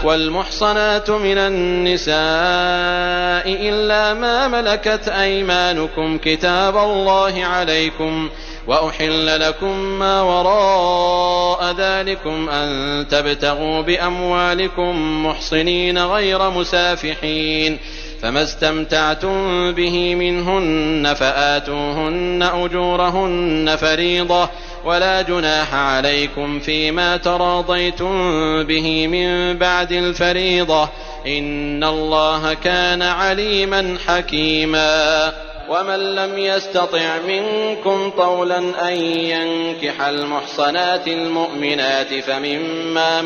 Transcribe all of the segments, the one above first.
والمحصنات من النساء إلا ما ملكت أيمانكم كتاب الله عليكم، وأحل لكم ما وراء ذلكم أن تبتغوا بأموالكم محصنين غير مسافحين، فما استمتعتم به منهن فآتوهن أجورهن فريضة، ولا جناح عليكم فيما تراضيتم به من بعد الفريضة، إن الله كان عليما حكيما. ومن لم يستطع منكم طولا أن ينكح المحصنات المؤمنات فمما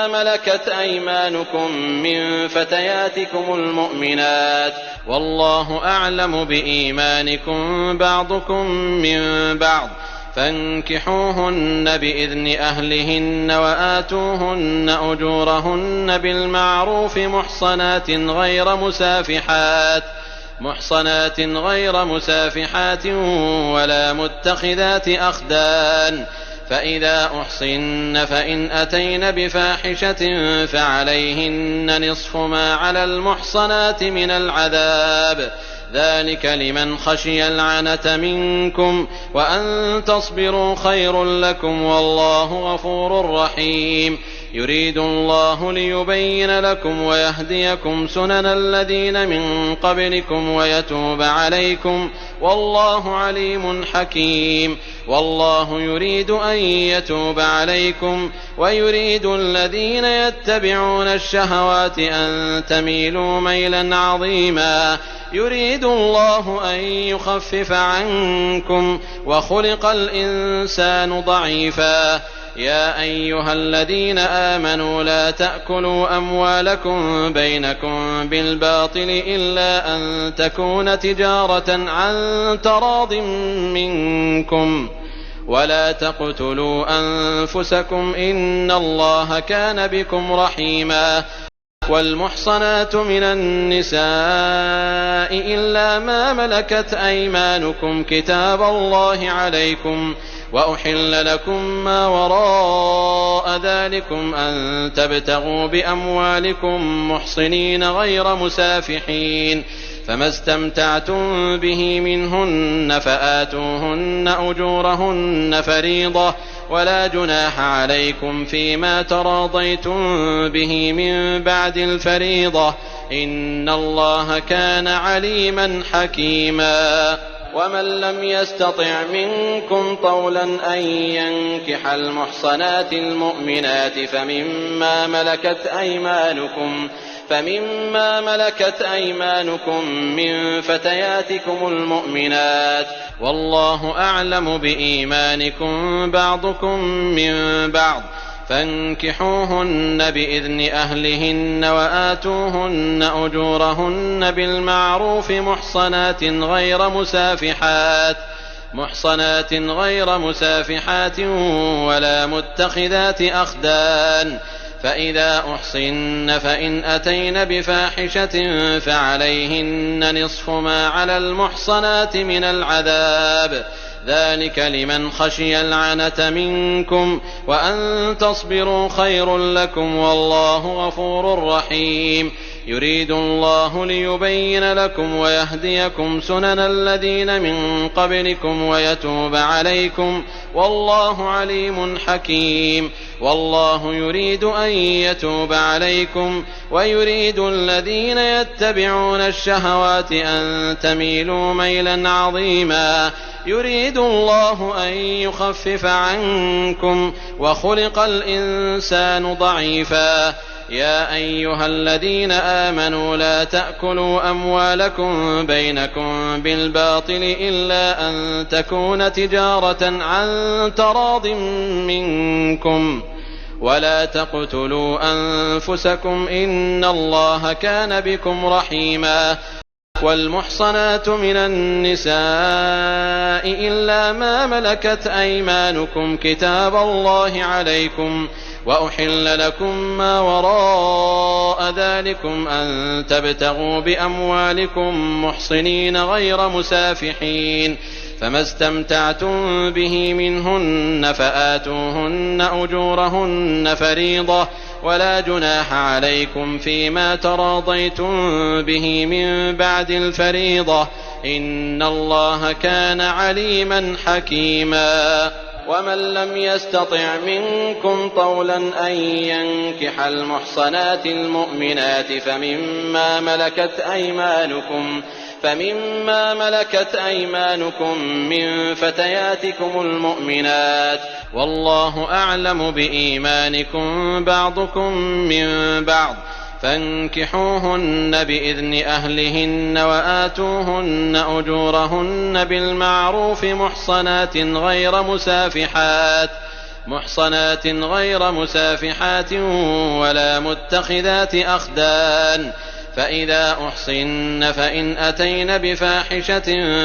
ملكت أيمانكم من فتياتكم المؤمنات، والله أعلم بإيمانكم بعضكم من بعض، فانكحوهن بإذن أهلهن وآتوهن أجورهن بالمعروف محصنات غير مسافحات ولا متخذات أخدان، فإذا أحصن فإن أتين بفاحشة فعليهن نصف ما على المحصنات من العذاب، ذلك لمن خشي العنة منكم، وأن تصبروا خير لكم، والله غفور رحيم. يريد الله ليبين لكم ويهديكم سنن الذين من قبلكم ويتوب عليكم، والله عليم حكيم. والله يريد أن يتوب عليكم، ويريد الذين يتبعون الشهوات أن تميلوا ميلا عظيما. يريد الله أن يخفف عنكم، وخلق الإنسان ضعيفا. يا أيها الذين آمنوا لا تأكلوا أموالكم بينكم بالباطل إلا أن تكون تجارة عن تراض منكم، ولا تقتلوا أنفسكم إن الله كان بكم رحيما. والمحصنات من النساء إلا ما ملكت أيمانكم كتاب الله عليكم، وأحل لكم ما وراء ذلكم أن تبتغوا بأموالكم محصنين غير مسافحين، فما استمتعتم به منهن فآتوهن أجورهن فريضة، ولا جناح عليكم فيما تراضيتم به من بعد الفريضة، إن الله كان عليما حكيما. ومن لم يستطع منكم طولا أن ينكح المحصنات المؤمنات فمما ملكت أيمانكم من فتياتكم المؤمنات، والله أعلم بإيمانكم بعضكم من بعض، فانكحوهن بإذن أهلهن وآتوهن أجورهن بالمعروف محصنات غير مسافحات ولا متخذات أخدان، فإذا أحصن فإن أتين بفاحشة فعليهن نصف ما على المحصنات من العذاب، ذلك لمن خشي العنة منكم، وأن تصبروا خير لكم، والله غفور رحيم. يريد الله ليبين لكم ويهديكم سنن الذين من قبلكم ويتوب عليكم، والله عليم حكيم. والله يريد أن يتوب عليكم، ويريد الذين يتبعون الشهوات أن تميلوا ميلا عظيما. يريد الله أن يخفف عنكم، وخلق الإنسان ضعيفا. يا أيها الذين آمنوا لا تأكلوا أموالكم بينكم بالباطل إلا أن تكون تجارة عن تراض منكم، ولا تقتلوا أنفسكم إن الله كان بكم رحيما. والمحصنات من النساء إلا ما ملكت أيمانكم كتاب الله عليكم، وأحل لكم ما وراء ذلكم أن تبتغوا بأموالكم محصنين غير مسافحين، فما استمتعتم به منهن فآتوهن أجورهن فريضة ولا جناح عليكم فيما تراضيتم به من بعد الفريضة إن الله كان عليما حكيما. ومن لم يستطع منكم طولا أن ينكح المحصنات المؤمنات فمما ملكت أيمانكم من فتياتكم المؤمنات والله أعلم بإيمانكم بعضكم من بعض فانكحوهن بإذن أهلهن وآتوهن أجورهن بالمعروف محصنات غير مسافحات ولا متخذات أخدان فإذا أحصن فإن أتين بفاحشة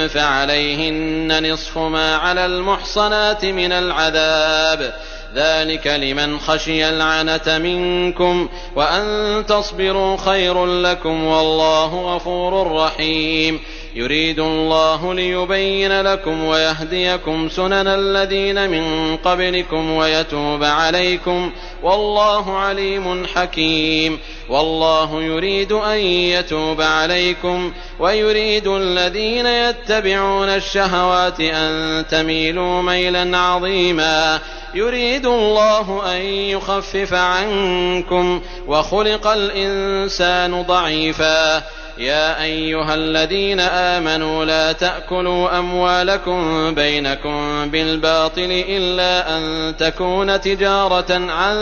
فعليهن نصف ما على المحصنات من العذاب ذلك لمن خشي العنة منكم وأن تصبروا خير لكم والله غفور رحيم. يريد الله ليبين لكم ويهديكم سنن الذين من قبلكم ويتوب عليكم والله عليم حكيم. والله يريد أن يتوب عليكم ويريد الذين يتبعون الشهوات أن تميلوا ميلا عظيما. يريد الله أن يخفف عنكم وخلق الإنسان ضعيفا. يا أيها الذين آمنوا لا تأكلوا أموالكم بينكم بالباطل إلا أن تكون تجارة عن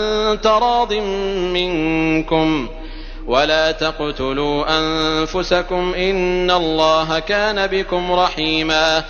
تراض منكم ولا تقتلوا أنفسكم إن الله كان بكم رحيما.